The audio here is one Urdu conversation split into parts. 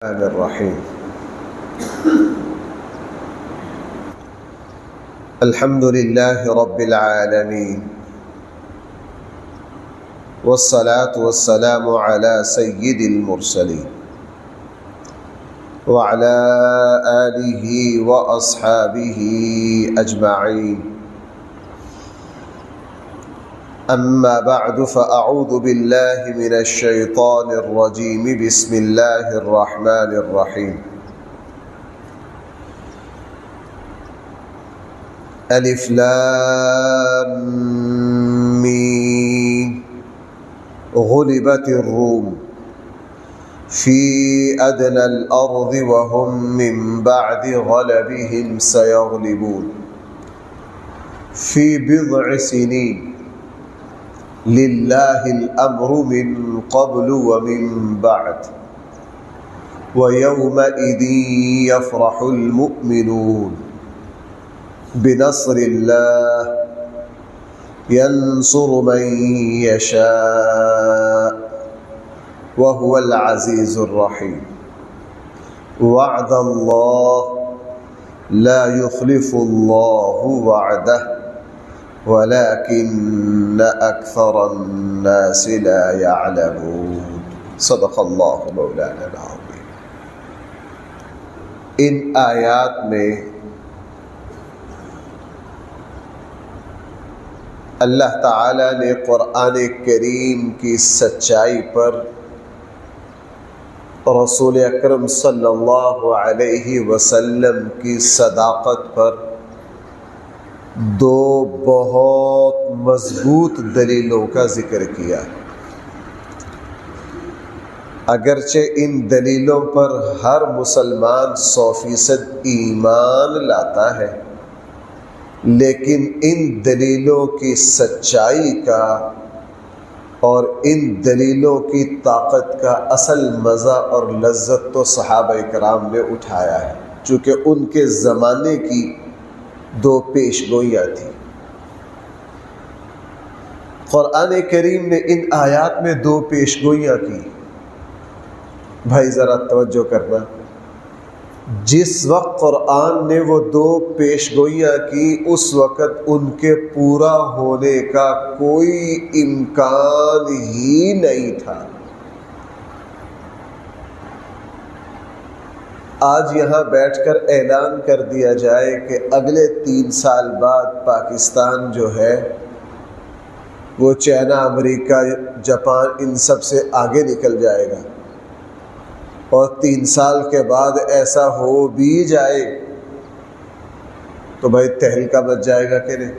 الرحمن الرحيم الحمد لله رب العالمين والصلاة والسلام على سيد المرسلين وعلى آله وأصحابه أجمعين أما بعد فأعوذ بالله من الشيطان الرجيم بسم الله الرحمن الرحيم ألف لام ميم غلبت الروم في أدنى الأرض وهم من بعد غلبهم سيغلبون في بضع سنين لله الأمر من قبل ومن بعد ويومئذ يفرح المؤمنون بنصر الله ينصر من يشاء وهو العزيز الرحيم وعد الله لا يخلف الله وعده ولكن أكثر الناس لا يعلمون صدق اللہ مولانا العظیم۔ ان آیات میں اللہ تعالی نے قرآن کریم کی سچائی پر، رسول اکرم صلی اللہ علیہ وسلم کی صداقت پر دو بہت مضبوط دلیلوں کا ذکر کیا۔ اگرچہ ان دلیلوں پر ہر مسلمان 100% ایمان لاتا ہے، لیکن ان دلیلوں کی سچائی کا اور ان دلیلوں کی طاقت کا اصل مزہ اور لذت تو صحابہ کرام نے اٹھایا ہے، چونکہ ان کے زمانے کی دو پیش گوئیاں تھیں۔ قرآن کریم نے ان آیات میں دو پیش گوئیاں کی۔ بھائی ذرا توجہ کرنا، جس وقت قرآن نے وہ دو پیش گوئیاں کی اس وقت ان کے پورا ہونے کا کوئی امکان ہی نہیں تھا۔ آج یہاں بیٹھ کر اعلان کر دیا جائے کہ اگلے 3 سال بعد پاکستان جو ہے وہ چائنا، امریکہ، جاپان ان سب سے آگے نکل جائے گا، اور 3 سال کے بعد ایسا ہو بھی جائے تو بھائی تہلکہ مچ جائے گا کہ نہیں،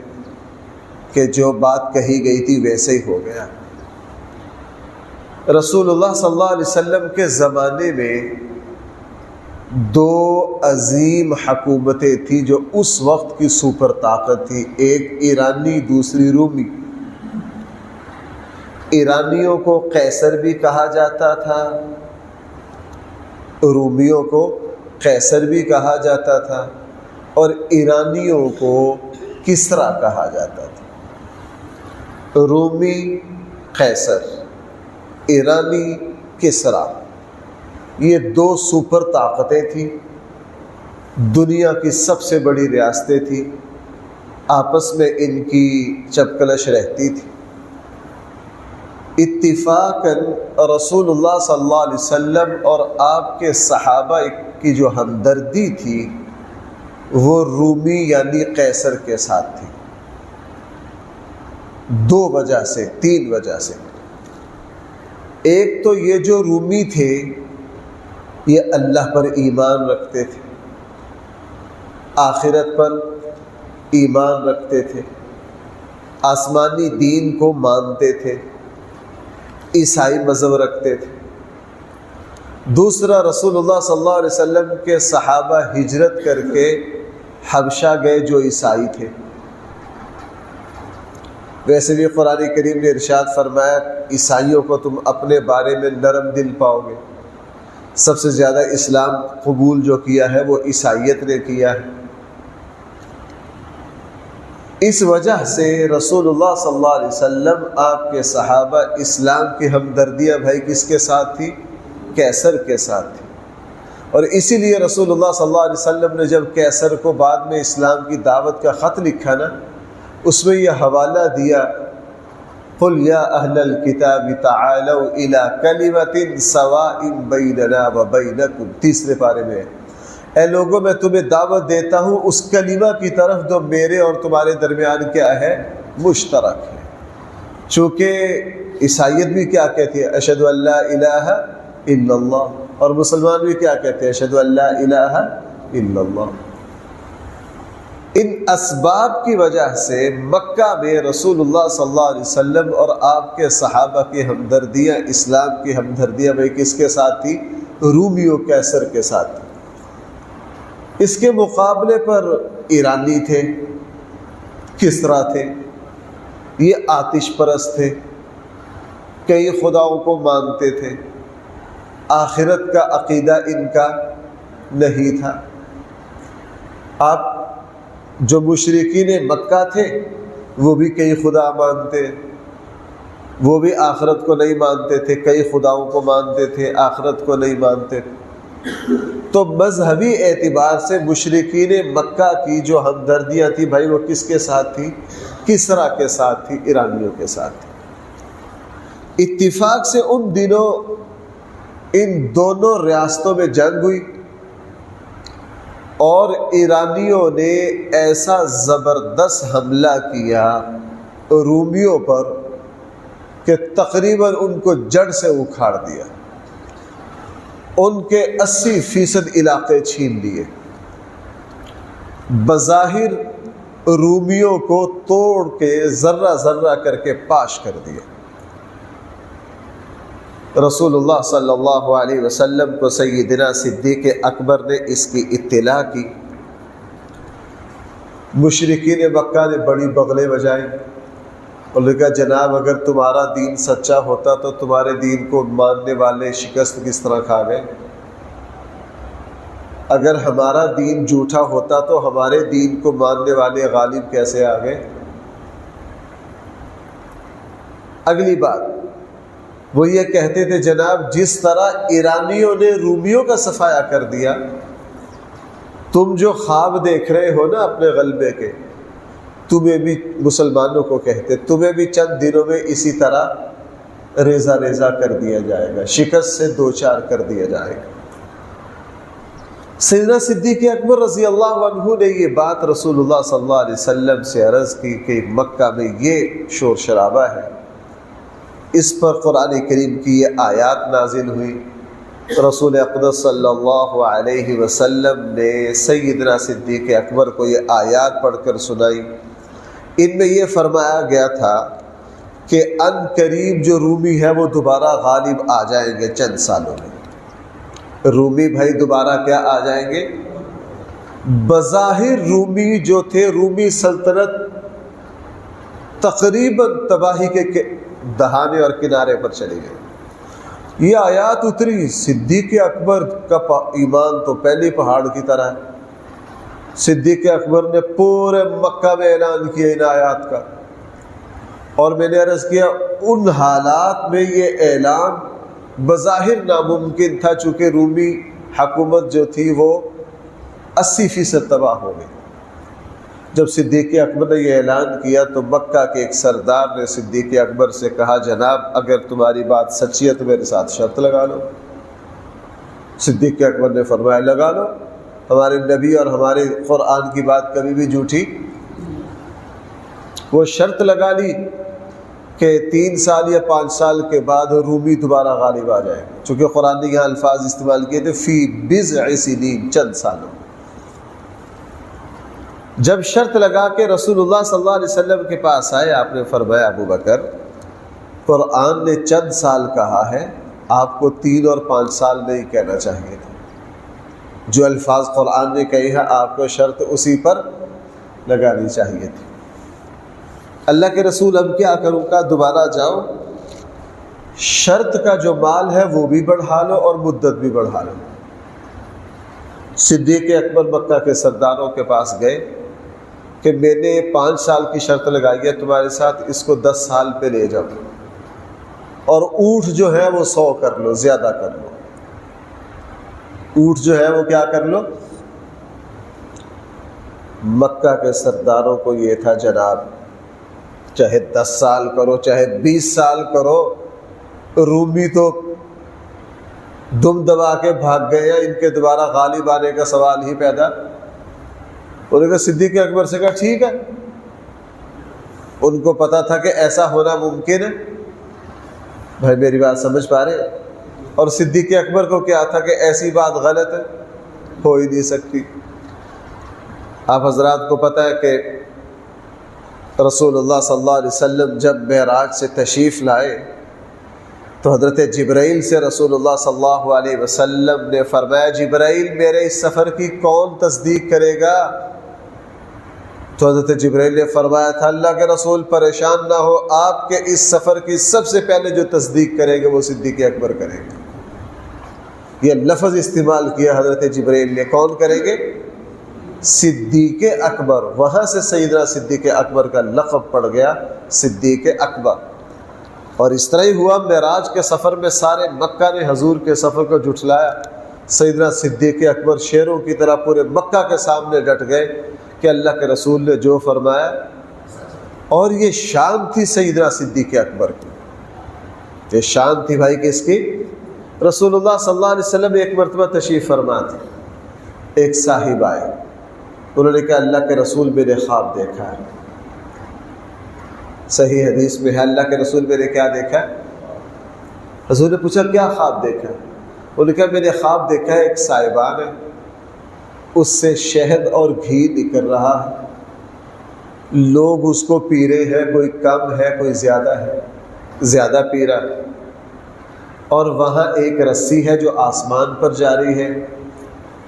کہ جو بات کہی گئی تھی ویسے ہی ہو گیا۔ رسول اللہ صلی اللہ علیہ وسلم کے زمانے میں دو عظیم حکومتیں تھیں جو اس وقت کی سپر طاقت تھی، ایک ایرانی، دوسری رومی۔ ایرانیوں کو قیصر بھی کہا جاتا تھا، رومیوں کو قیصر بھی کہا جاتا تھا، اور ایرانیوں کو کسرا کہا جاتا تھا۔ رومی قیصر، ایرانی کسرا، یہ دو سپر طاقتیں تھیں، دنیا کی سب سے بڑی ریاستیں تھیں، آپس میں ان کی چپکلش رہتی تھی۔ اتفاقاً رسول اللہ صلی اللہ علیہ وسلم اور آپ کے صحابہ کی جو ہمدردی تھی وہ رومی یعنی قیصر کے ساتھ تھی، 2 وجہ سے، 3 وجہ سے۔ ایک تو یہ جو رومی تھے یہ اللہ پر ایمان رکھتے تھے، آخرت پر ایمان رکھتے تھے، آسمانی دین کو مانتے تھے، عیسائی مذہب رکھتے تھے۔ دوسرا، رسول اللہ صلی اللہ علیہ وسلم کے صحابہ ہجرت کر کے حبشہ گئے جو عیسائی تھے۔ ویسے بھی قرآن کریم نے ارشاد فرمایا عیسائیوں کو تم اپنے بارے میں نرم دل پاؤ گے۔ سب سے زیادہ اسلام قبول جو کیا ہے وہ عیسائیت نے کیا ہے۔ اس وجہ سے رسول اللہ صلی اللہ علیہ وسلم آپ کے صحابہ اسلام کی ہمدردیاں بھائی کس کے ساتھ تھی؟ قیصر کے ساتھ تھی۔ اور اسی لیے رسول اللہ صلی اللہ علیہ وسلم نے جب قیصر کو بعد میں اسلام کی دعوت کا خط لکھا نا، اس میں یہ حوالہ دیا، قل یا اہل الکتاب تعالوا الی کلمۃ سواء بیننا وبینکم، تیسرے پارے میں، اے لوگوں میں تمہیں دعوت دیتا ہوں اس کلمہ کی طرف جو میرے اور تمہارے درمیان کیا ہے، مشترک ہے۔ چونکہ عیسائیت بھی کیا کہتی ہے، اشہد ان لا الہ الا اللہ، اور مسلمان بھی کیا کہتے ہیں، اشہد ان لا الہ الا اللہ۔ ان اسباب کی وجہ سے مکہ میں رسول اللہ صلی اللہ علیہ وسلم اور آپ کے صحابہ کی ہمدردیاں، اسلام کی ہمدردیاں بھائی کس کے ساتھ تھی؟ رومیوں قیصر کے ساتھ تھی۔ اس کے مقابلے پر ایرانی تھے، کسریٰ تھے، یہ آتش پرست تھے، کئی خداؤں کو مانتے تھے، آخرت کا عقیدہ ان کا نہیں تھا۔ آپ جو مشرکین مکہ تھے وہ بھی کئی خدا مانتے، وہ بھی آخرت کو نہیں مانتے تھے، کئی خداؤں کو مانتے تھے، آخرت کو نہیں مانتے تھے۔ تو مذہبی اعتبار سے مشرکین مکہ کی جو ہمدردیاں تھیں بھائی وہ کس کے ساتھ تھی؟ کسریٰ کے ساتھ تھی، ایرانیوں کے ساتھ تھی۔ اتفاق سے ان دنوں ان دونوں ریاستوں میں جنگ ہوئی اور ایرانیوں نے ایسا زبردست حملہ کیا رومیوں پر کہ تقریباً ان کو جڑ سے اکھاڑ دیا، ان کے 80% علاقے چھین لیے، بظاہر رومیوں کو توڑ کے ذرہ ذرہ کر کے پاش کر دیا۔ رسول اللہ صلی اللہ علیہ وسلم کو سیدنا صدیق اکبر نے اس کی اطلاع کی۔ مشرکین مکہ نے بڑی بغلیں بجائیں اور نے کہا جناب اگر تمہارا دین سچا ہوتا تو تمہارے دین کو ماننے والے شکست کس طرح کھا گئے، اگر ہمارا دین جھوٹا ہوتا تو ہمارے دین کو ماننے والے غالب کیسے آ گئے۔ اگلی بات وہ یہ کہتے تھے جناب جس طرح ایرانیوں نے رومیوں کا صفایا کر دیا، تم جو خواب دیکھ رہے ہو نا اپنے غلبے کے، تمہیں بھی مسلمانوں کو کہتے تمہیں بھی چند دنوں میں اسی طرح ریزہ ریزہ کر دیا جائے گا، شکست سے دوچار کر دیا جائے گا۔ سیدنا صدیق اکبر رضی اللہ عنہ نے یہ بات رسول اللہ صلی اللہ علیہ وسلم سے عرض کی کہ مکہ میں یہ شور شرابہ ہے۔ اس پر قرآن کریم کی یہ آیات نازل ہوئی، رسول اقدس صلی اللہ علیہ وسلم نے سیدنا صدیق اکبر کو یہ آیات پڑھ کر سنائی۔ ان میں یہ فرمایا گیا تھا کہ ان قریب جو رومی ہے وہ دوبارہ غالب آ جائیں گے چند سالوں میں۔ رومی بھائی دوبارہ کیا آ جائیں گے؟ بظاہر رومی جو تھے، رومی سلطنت تقریباً تباہی کے دہانے اور کنارے پر چلی گئی۔ یہ آیات اتری، صدیق اکبر کا ایمان تو پہلے پہاڑ کی طرح ہے۔ صدیق اکبر نے پورے مکہ میں اعلان کیا ان آیات کا، اور میں نے عرض کیا ان حالات میں یہ اعلان بظاہر ناممکن تھا چونکہ رومی حکومت جو تھی وہ 80% تباہ ہو گئی۔ جب صدیق اکبر نے یہ اعلان کیا تو مکہ کے ایک سردار نے صدیق اکبر سے کہا جناب اگر تمہاری بات سچی ہے تو میرے ساتھ شرط لگا لو۔ صدیق اکبر نے فرمایا لگا لو، ہمارے نبی اور ہمارے قرآن کی بات کبھی بھی جھوٹی۔ وہ شرط لگا لی کہ 3 سال یا 5 سال کے بعد رومی دوبارہ غالب آ جائے، چونکہ قرآن نے یہاں الفاظ استعمال کیے تھے فی بضع سنین، چند سالوں۔ جب شرط لگا کے رسول اللہ صلی اللہ علیہ وسلم کے پاس آئے، آپ نے فرمایا ابو بکر قرآن نے چند سال کہا ہے، آپ کو 3 اور 5 سال نہیں کہنا چاہیے تھا۔ جو الفاظ قرآن نے کہے ہیں آپ کو شرط اسی پر لگانی چاہیے تھی۔ اللہ کے رسول اب کیا کروں کا، دوبارہ جاؤ، شرط کا جو مال ہے وہ بھی بڑھا لو اور مدت بھی بڑھا لو۔ صدیق اکبر مکہ کے سرداروں کے پاس گئے کہ میں نے 5 سال کی شرط لگائی ہے تمہارے ساتھ، اس کو 10 سال پہ لے جاؤ، اور اونٹ جو ہے وہ 100 کر لو، زیادہ کر لو۔ اونٹ جو ہے وہ کیا کر لو. مکہ کے سرداروں کو یہ تھا جناب، چاہے 10 سال کرو چاہے 20 سال کرو، رومی تو دم دبا کے بھاگ گئے ہیں، ان کے دوبارہ غالب آنے کا سوال ہی پیدا. انہوں نے کہا صدیق اکبر سے کہا ٹھیک ہے. ان کو پتا تھا کہ ایسا ہونا ممکن ہے. بھائی میری بات سمجھ پا رہے ہیں؟ اور صدیق اکبر کو کیا تھا کہ ایسی بات غلط ہے، ہو ہی نہیں سکتی. آپ حضرات کو پتہ ہے کہ رسول اللہ صلی اللہ علیہ وسلم جب معراج سے تشریف لائے تو حضرت جبرائیل سے رسول اللہ صلی اللہ علیہ وسلم نے فرمایا جبرائیل میرے اس سفر کی کون تصدیق کرے گا؟ تو حضرت جبرائیل نے فرمایا تھا اللہ کے رسول پریشان نہ ہو، آپ کے اس سفر کی سب سے پہلے جو تصدیق کریں گے وہ صدیق اکبر کریں گے. یہ لفظ استعمال کیا حضرت جبرائیل نے، کون کریں گے؟ صدیق اکبر. وہاں سے سیدنا صدیق اکبر کا لقب پڑ گیا صدیق اکبر. اور اس طرح ہی ہوا معراج کے سفر میں سارے مکہ نے حضور کے سفر کو جھٹلایا. سیدنا صدیق اکبر شیروں کی طرح پورے مکہ کے سامنے ڈٹ گئے کہ اللہ کے رسول نے جو فرمایا. اور یہ شان تھی سیدنا صدیق اکبر کی، یہ شان تھی بھائی کس کی؟ رسول اللہ صلی اللہ علیہ وسلم ایک مرتبہ تشریف فرما تھے. ایک صاحب آئے، انہوں نے کہا اللہ کے رسول میں نے خواب دیکھا ہے. صحیح حدیث میں ہے اللہ کے رسول میں نے کیا دیکھا ہے؟ حضور نے پوچھا کیا خواب دیکھا؟ انہوں نے کہا میں نے خواب دیکھا ہے ایک صاحبان ہے، اس سے شہد اور گھی نکل رہا ہے، لوگ اس کو پی رہے ہیں، کوئی کم ہے کوئی زیادہ ہے، زیادہ پی رہا ہے. اور وہاں ایک رسی ہے جو آسمان پر جاری ہے،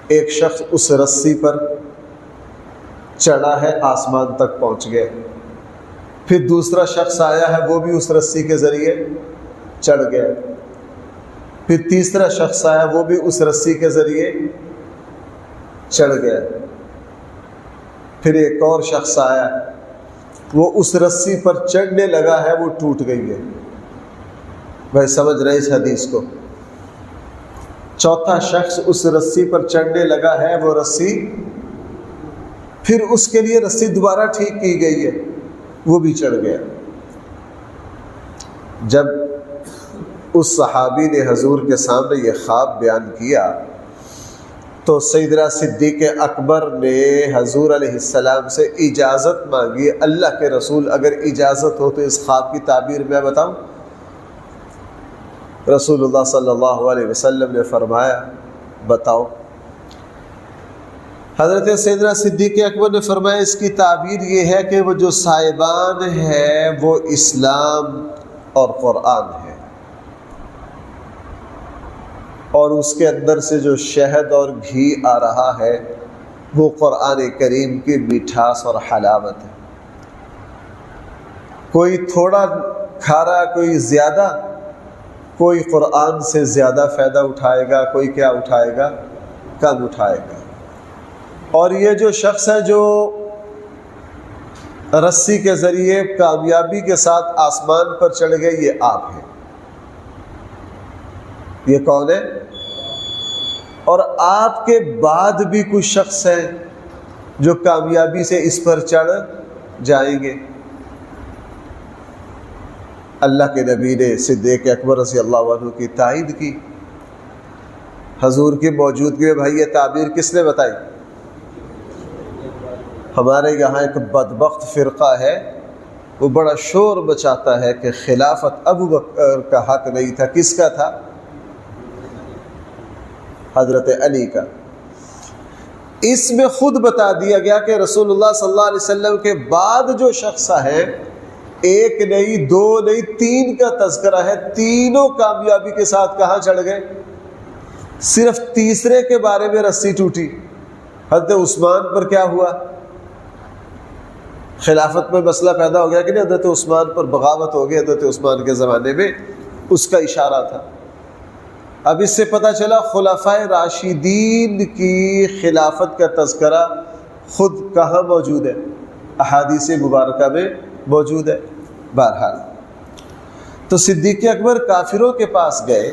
ایک شخص اس رسی پر چڑھا ہے آسمان تک پہنچ گیا. پھر دوسرا شخص آیا ہے وہ بھی اس رسی کے ذریعے چڑھ گیا. پھر تیسرا شخص آیا وہ بھی اس رسی کے ذریعے چڑھ گیا. پھر ایک اور شخص آیا وہ اس رسی پر چڑھنے لگا ہے وہ ٹوٹ گئی ہے. بھائی سمجھ رہے اس حدیث کو؟ چوتھا شخص اس رسی پر چڑھنے لگا ہے، وہ رسی پھر اس کے لیے رسی دوبارہ ٹھیک کی گئی ہے، وہ بھی چڑھ گیا. جب اس صحابی نے حضور کے سامنے یہ خواب بیان کیا تو سیدنا صدیق اکبر نے حضور علیہ السلام سے اجازت مانگی. اللہ کے رسول اگر اجازت ہو تو اس خواب کی تعبیر میں بتاؤں؟ رسول اللہ صلی اللہ علیہ وسلم نے فرمایا بتاؤ. حضرت سیدنا صدیق اکبر نے فرمایا اس کی تعبیر یہ ہے کہ وہ جو صاحبان ہے وہ اسلام اور قرآن ہے، اور اس کے اندر سے جو شہد اور گھی آ رہا ہے وہ قرآن کریم کی مٹھاس اور حلاوت ہے. کوئی تھوڑا کھا رہا کوئی زیادہ، کوئی قرآن سے زیادہ فائدہ اٹھائے گا، کوئی کیا اٹھائے گا؟ کم اٹھائے گا. اور یہ جو شخص ہے جو رسی کے ذریعے کامیابی کے ساتھ آسمان پر چڑھ گئے، یہ آپ ہیں. یہ کون ہے؟ اور آپ کے بعد بھی کچھ شخص ہیں جو کامیابی سے اس پر چڑھ جائیں گے. اللہ کے نبی نے صدیق اکبر رضی اللہ عنہ کی تائید کی. حضور کی موجودگی میں بھائی یہ تعبیر کس نے بتائی؟ ہمارے یہاں ایک بدبخت فرقہ ہے، وہ بڑا شور مچاتا ہے کہ خلافت ابو بکر کا حق نہیں تھا. کس کا تھا؟ حضرت علی کا. اس میں خود بتا دیا گیا کہ رسول اللہ صلی اللہ علیہ وسلم کے بعد جو شخص ہے، ایک نہیں دو نہیں تین کا تذکرہ ہے، تینوں کامیابی کے ساتھ کہاں چڑھ گئے؟ صرف تیسرے کے بارے میں رسی ٹوٹی. حضرت عثمان پر کیا ہوا؟ خلافت میں مسئلہ پیدا ہو گیا کہ نہیں؟ حضرت عثمان پر بغاوت ہو گئی. حضرت عثمان کے زمانے میں اس کا اشارہ تھا. اب اس سے پتہ چلا خلفائے راشدین کی خلافت کا تذکرہ خود کہاں موجود ہے؟ احادیث مبارکہ میں موجود ہے. بہرحال تو صدیق اکبر کافروں کے پاس گئے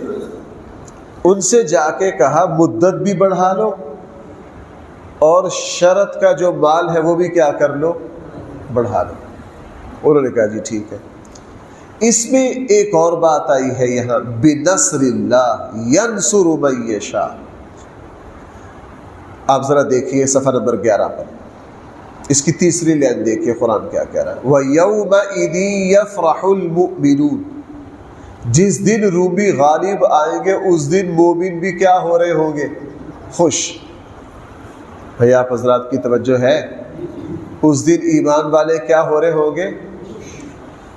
ان سے جا کے کہا مدت بھی بڑھا لو اور شرط کا جو مال ہے وہ بھی کیا کر لو، بڑھا لو۔ انہوں نے کہا جی ٹھیک ہے۔ اس میں ایک اور بات آئی ہے یہاں، بنصر اللہ ینصر من یشاء۔ آپ ذرا دیکھیے صفحہ نمبر 11 پر، اس کی تیسری لائن دیکھیے قرآن کیا کہہ رہا ہے، وَيَوْمَئِذٍ يَفْرَحُ الْمُؤْمِنُونَ۔ جس دن رومی غالب آئیں گے اس دن مومن بھی کیا ہو رہے ہوں گے، خوش۔ بھئی آپ حضرات کی توجہ ہے، اس دن ایمان والے کیا ہو رہے ہوں گے،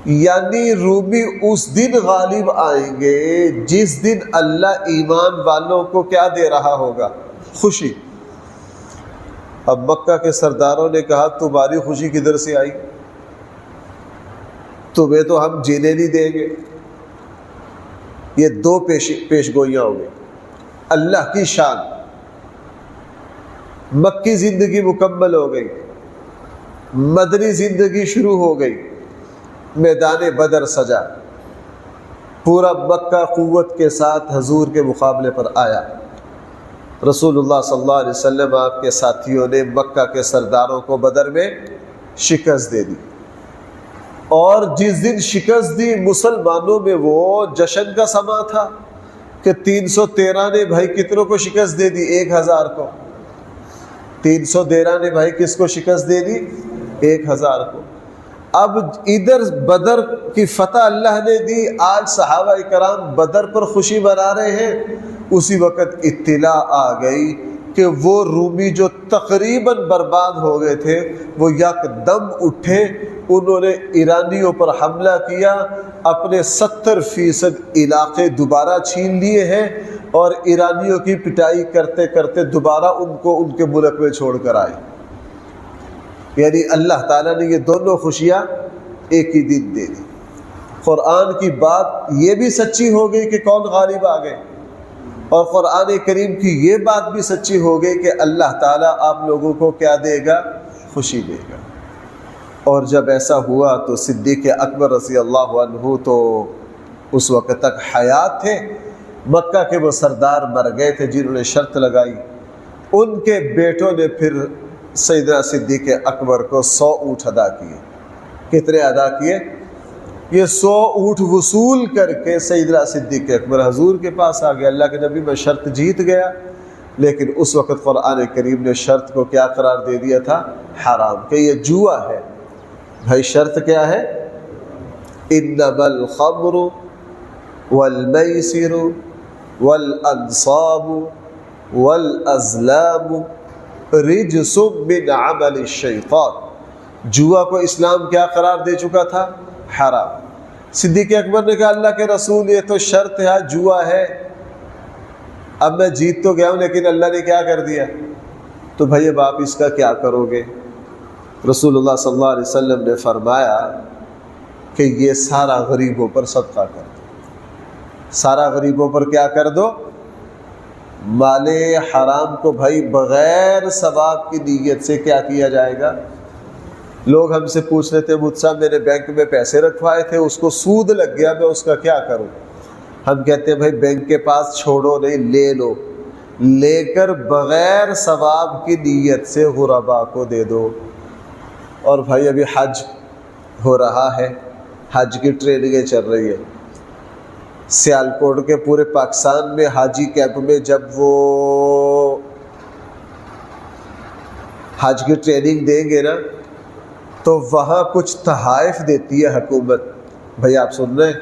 یعنی رومی اس دن غالب آئیں گے جس دن اللہ ایمان والوں کو کیا دے رہا ہوگا، خوشی۔ اب مکہ کے سرداروں نے کہا تمہاری خوشی کدھر سے آئی، تمہیں تو ہم جینے نہیں دیں گے۔ یہ دو پیش گوئیاں ہو گئی۔ اللہ کی شان، مکی زندگی مکمل ہو گئی، مدنی زندگی شروع ہو گئی، میدان بدر سجا، پورا مکہ قوت کے ساتھ حضور کے مقابلے پر آیا۔ رسول اللہ صلی اللہ علیہ وسلم آپ کے ساتھیوں نے مکہ کے سرداروں کو بدر میں شکست دے دی، اور جس دن شکست دی مسلمانوں میں وہ جشن کا سما تھا کہ 313 نے بھائی کتنوں کو شکست دے دی، 1000 کو۔ 313 نے بھائی کس کو شکست دے دی، 1000 کو۔ اب ادھر بدر کی فتح اللہ نے دی، آج صحابہ کرام بدر پر خوشی منا رہے ہیں۔ اسی وقت اطلاع آ گئی کہ وہ رومی جو تقریباً برباد ہو گئے تھے وہ یکدم اٹھے، انہوں نے ایرانیوں پر حملہ کیا، اپنے 70% علاقے دوبارہ چھین لیے ہیں، اور ایرانیوں کی پٹائی کرتے کرتے دوبارہ ان کو ان کے ملک میں چھوڑ کر آئے۔ یعنی اللہ تعالیٰ نے یہ دونوں خوشیاں ایک ہی دن دے دی۔ قرآن کی بات یہ بھی سچی ہو گئی کہ کون غالب آ گئے، اور قرآن کریم کی یہ بات بھی سچی ہو گئی کہ اللہ تعالیٰ آپ لوگوں کو کیا دے گا، خوشی دے گا۔ اور جب ایسا ہوا تو صدیق اکبر رضی اللہ عنہ تو اس وقت تک حیات تھے، مکہ کے وہ سردار مر گئے تھے جنہوں نے شرط لگائی، ان کے بیٹوں نے پھر سیدنا صدیق اکبر کو 100 اونٹ ادا کیے۔ کتنے ادا کیے؟ یہ 100 اونٹ وصول کر کے سیدنا صدیق اکبر حضور کے پاس آ گیا، اللہ کے نبی میں شرط جیت گیا، لیکن اس وقت قرآن کریم نے شرط کو کیا قرار دے دیا تھا، حرام، کہ یہ جوا ہے۔ بھائی شرط کیا ہے، انما الخمر والمیسر والانصاب والازلام رجس من عمل الشیطان۔ جوا کو اسلام کیا قرار دے چکا تھا، حرام۔ صدیق اکبر نے کہا اللہ کے رسول یہ تو شرط ہے، جوا ہے، اب میں جیت تو گیا ہوں لیکن اللہ نے کیا کر دیا، تو بھائی اب آپ اس کا کیا کرو گے؟ رسول اللہ صلی اللہ علیہ وسلم نے فرمایا کہ یہ سارا غریبوں پر صدقہ کر دو، سارا غریبوں پر کیا کر دو۔ مال حرام کو بھائی بغیر ثواب کی نیت سے کیا کیا جائے گا؟ لوگ ہم سے پوچھ رہے تھے مجھ سے، میں نے بینک میں پیسے رکھوائے تھے اس کو سود لگ گیا، میں اس کا کیا کروں؟ ہم کہتے ہیں بھائی بینک کے پاس چھوڑو نہیں، لے لو، لے کر بغیر ثواب کی نیت سے غربا کو دے دو۔ اور بھائی ابھی حج ہو رہا ہے، حج کی ٹریننگیں چل رہی ہے، سیالکوٹ کے پورے پاکستان میں حاجی کیمپ میں جب وہ حج کی ٹریننگ دیں گے نا تو وہاں کچھ تحائف دیتی ہے حکومت۔ بھائی آپ سن رہے ہیں،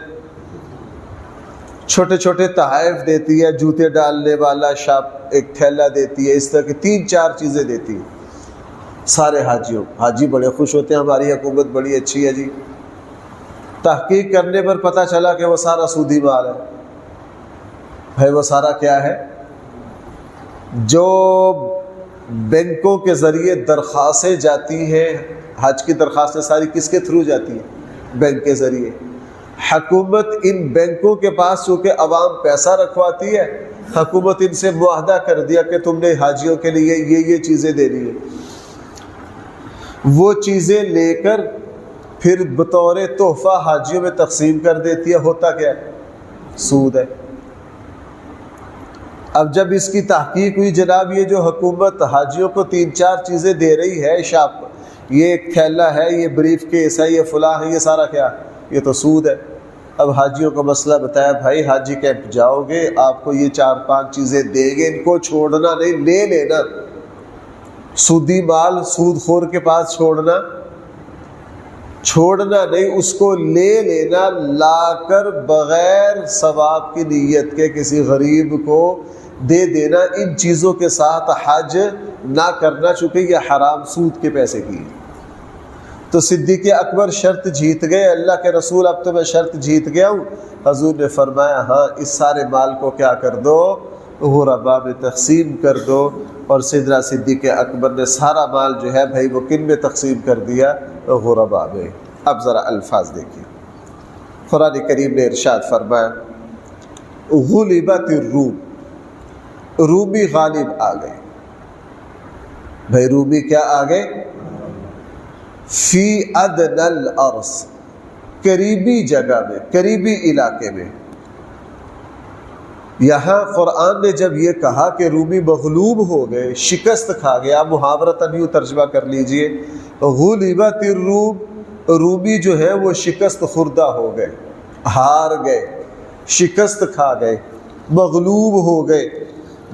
چھوٹے چھوٹے تحائف دیتی ہے، جوتے ڈالنے والا شاپ ایک تھیلا دیتی ہے، اس طرح کی 3-4 چیزیں دیتی ہے سارے حاجیوں۔ حاجی بڑے خوش ہوتے ہیں، ہماری حکومت بڑی اچھی ہے جی۔ تحقیق کرنے پر پتہ چلا کہ وہ سارا سودی مال ہے۔ بھائی وہ سارا کیا ہے؟ جو بینکوں کے ذریعے درخواستیں جاتی ہیں، حج کی درخواستیں ساری کس کے تھرو جاتی ہیں؟ بینک کے ذریعے۔ حکومت ان بینکوں کے پاس چونکہ عوام پیسہ رکھواتی ہے، حکومت ان سے معاہدہ کر دیا کہ تم نے حاجیوں کے لیے یہ چیزیں دینی ہیں۔ وہ چیزیں لے کر پھر بطور تحفہ حاجیوں میں تقسیم کر دیتی ہے۔ ہوتا کیا ہے؟ سود ہے۔ اب جب اس کی تحقیق ہوئی جناب یہ جو حکومت حاجیوں کو 3-4 چیزیں دے رہی ہے، شاپ یہ ایک تھیلا ہے، یہ بریف کیس ہے، یہ فلاں ہے، یہ سارا کیا، یہ تو سود ہے۔ اب حاجیوں کا مسئلہ بتایا، بھائی حاجی کیمپ جاؤ گے آپ کو یہ 4-5 چیزیں دیں گے، ان کو چھوڑنا نہیں، لے لینا۔ سودی مال سود خور کے پاس چھوڑنا نہیں، اس کو لے لینا، لا کر بغیر ثواب کی نیت کے کسی غریب کو دے دینا۔ ان چیزوں کے ساتھ حج نہ کرنا، چونکہ یہ حرام سود کے پیسے کی۔ تو صدیق اکبر شرط جیت گئے، اللہ کے رسول اب تو میں شرط جیت گیا ہوں۔ حضور نے فرمایا ہاں اس سارے مال کو کیا کر دو، غربا میں تقسیم کر دو۔ اور سیدنا صدیق اکبر نے سارا مال جو ہے بھائی وہ کن میں تقسیم کر دیا، غربا میں۔ اب ذرا الفاظ دیکھیے، قرآن کریم نے ارشاد فرمایا غلبت الروم، رومی غالب آ گئے۔ بھائی رومی کیا آ گئے؟ فی ادنی الارض، قریبی جگہ میں، قریبی علاقے میں۔ یہاں قرآن نے جب یہ کہا کہ رومی مغلوب ہو گئے، شکست کھا گیا، محاورتاً یوں ترجمہ کر لیجئے، غلبت الروم، رومی جو ہے وہ شکست خوردہ ہو گئے، ہار گئے، شکست کھا گئے، مغلوب ہو گئے،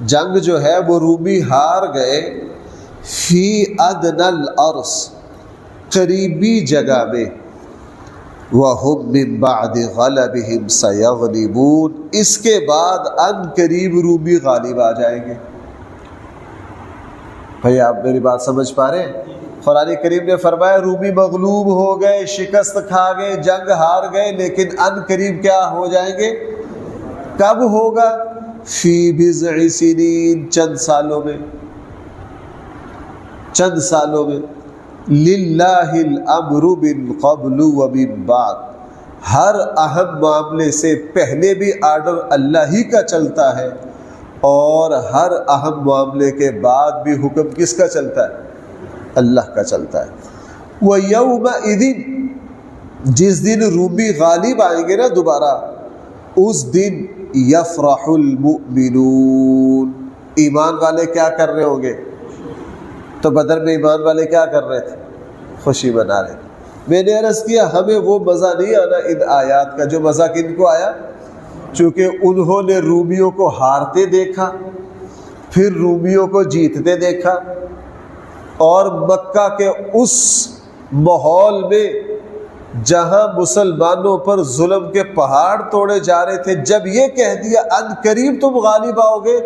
جنگ جو ہے وہ رومی ہار گئے۔ فی ادنی الارض، قریبی جگہ میں، وَهُمْ مِنْ بَعْدِ غَلَبِهِمْ سَيَغْلِبُونَ، اس کے بعد ان قریب رومی غالب آ جائیں گے۔ بھئی آپ میری بات سمجھ پا رہے ہیں؟ قرآن کریم نے فرمایا رومی مغلوب ہو گئے، شکست کھا گئے، جنگ ہار گئے، لیکن ان قریب کیا ہو جائیں گے؟ کب ہوگا؟ فی بضع سنین، چند سالوں میں، چند سالوں میں۔ للہ الامر من قبل ومن بعد، ہر اہم معاملے سے پہلے بھی آرڈر اللہ ہی کا چلتا ہے، اور ہر اہم معاملے کے بعد بھی حکم کس کا چلتا ہے؟ اللہ کا چلتا ہے۔ وَيَوْمَئِذٍ، جس دن رومی غالب آئیں گے نا دوبارہ، اس دن یفرح المؤمنون، ایمان والے کیا کر رہے ہوں گے؟ تو بدر میں ایمان والے کیا کر رہے تھے؟ خوشی منا رہے تھے۔ میں نے عرض کیا ہمیں وہ مزہ نہیں آنا ان آیات کا جو مزہ کن کو آیا، چونکہ انہوں نے رومیوں کو ہارتے دیکھا، پھر رومیوں کو جیتتے دیکھا، اور مکہ کے اس ماحول میں جہاں مسلمانوں پر ظلم کے پہاڑ توڑے جا رہے تھے، جب یہ کہہ دیا ان قریب تم غالب آؤ گے،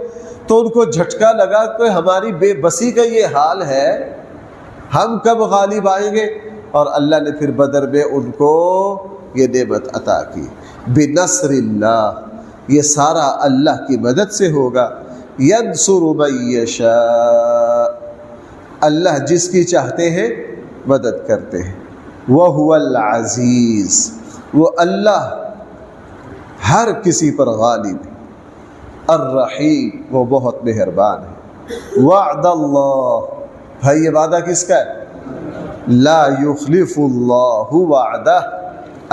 تو ان کو جھٹکا لگا کہ ہماری بے بسی کا یہ حال ہے، ہم کب غالب آئیں گے؟ اور اللہ نے پھر بدر میں ان کو یہ نعمت عطا کی، بنصر اللہ، یہ سارا اللہ کی مدد سے ہوگا۔ ینصر من یشاء، اللہ جس کی چاہتے ہیں مدد کرتے ہیں۔ وَهُوَ الْعَزِيزُ، وہ اللہ ہر کسی پر غالب ہے۔ الرحیم، وہ بہت مہربان ہے۔ وعد اللہ، بھائی یہ وعدہ کس کا ہے؟ لا یخلف اللہ وعدہ،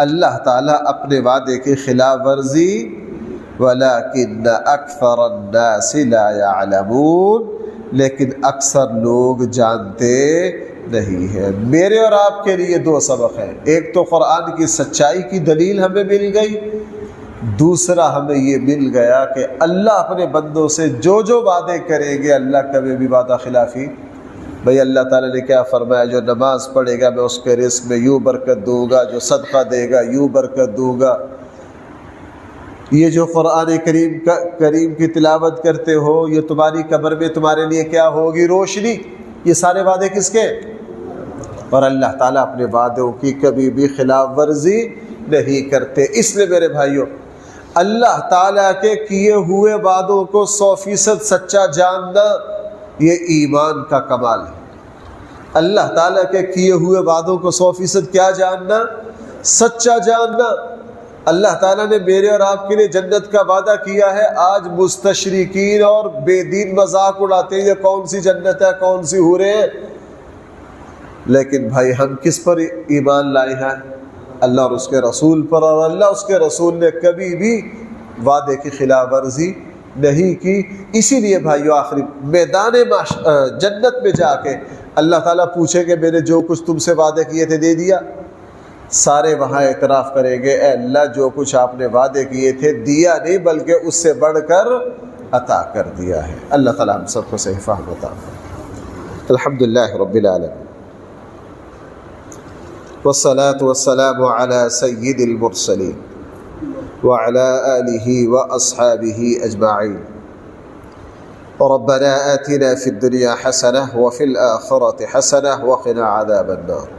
اللہ تعالیٰ اپنے وعدے کی خلاف ورزی، ولکن اکثر الناس لا يعلمون، لیکن اکثر لوگ جانتے نہیں ہیں۔ میرے اور آپ کے لیے 2 سبق ہیں، ایک تو قرآن کی سچائی کی دلیل ہمیں مل گئی، دوسرا ہمیں یہ مل گیا کہ اللہ اپنے بندوں سے جو جو وعدے کریں گے اللہ کبھی بھی وعدہ خلافی۔ بھئی اللہ تعالیٰ نے کیا فرمایا؟ جو نماز پڑھے گا میں اس کے رزق میں یوں برکت دوں گا، جو صدقہ دے گا یوں برکت دوں گا۔ یہ جو قرآن کریم کی تلاوت کرتے ہو، یہ تمہاری قبر میں تمہارے لیے کیا ہوگی؟ روشنی۔ یہ سارے وعدے کس کے؟ اور اللہ تعالیٰ اپنے وعدوں کی کبھی بھی خلاف ورزی نہیں کرتے۔ اس لیے میرے بھائیوں، اللہ تعالیٰ کے کیے ہوئے وعدوں کو 100% سچا جاننا یہ ایمان کا کمال ہے۔ اللہ تعالیٰ کے کیے ہوئے وعدوں کو 100% کیا جاننا؟ سچا جاننا۔ اللہ تعالیٰ نے میرے اور آپ کے لیے جنت کا وعدہ کیا ہے۔ آج مستشرقین اور بے دین مذاق اڑاتے ہیں یہ کون سی جنت ہے، کون سی حوریں ہیں، لیکن بھائی ہم کس پر ایمان لائے ہیں؟ اللہ اور اس کے رسول پر، اور اللہ اس کے رسول نے کبھی بھی وعدے کی خلاف ورزی نہیں کی۔ اسی لیے بھائیو آخری میدان جنت میں جا کے اللہ تعالیٰ پوچھے کہ میں نے جو کچھ تم سے وعدے کیے تھے دے دیا؟ سارے وہاں اعتراف کریں گے اے اللہ جو کچھ آپ نے وعدے کیے تھے دیا نہیں بلکہ اس سے بڑھ کر عطا کر دیا ہے۔ اللہ تعالیٰ ہم سب کو صحیح فہم عطا فرمائے۔ الحمدللہ رب العالمین والصلاة والسلام على سید المرسلین وعلى آلہ واصحابہ اجمعین۔ ربنا آتنا في الدنيا حسنة وفي الآخرة حسنة وقنا عذاب النار۔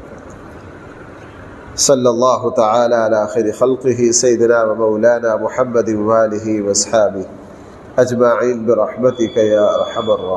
صلی اللہ تعالی علی خیر خلقہ سیدنا و مولانا محمد وآلہ واصحابہ اجمعین برحمتک یا ارحم الراحمین۔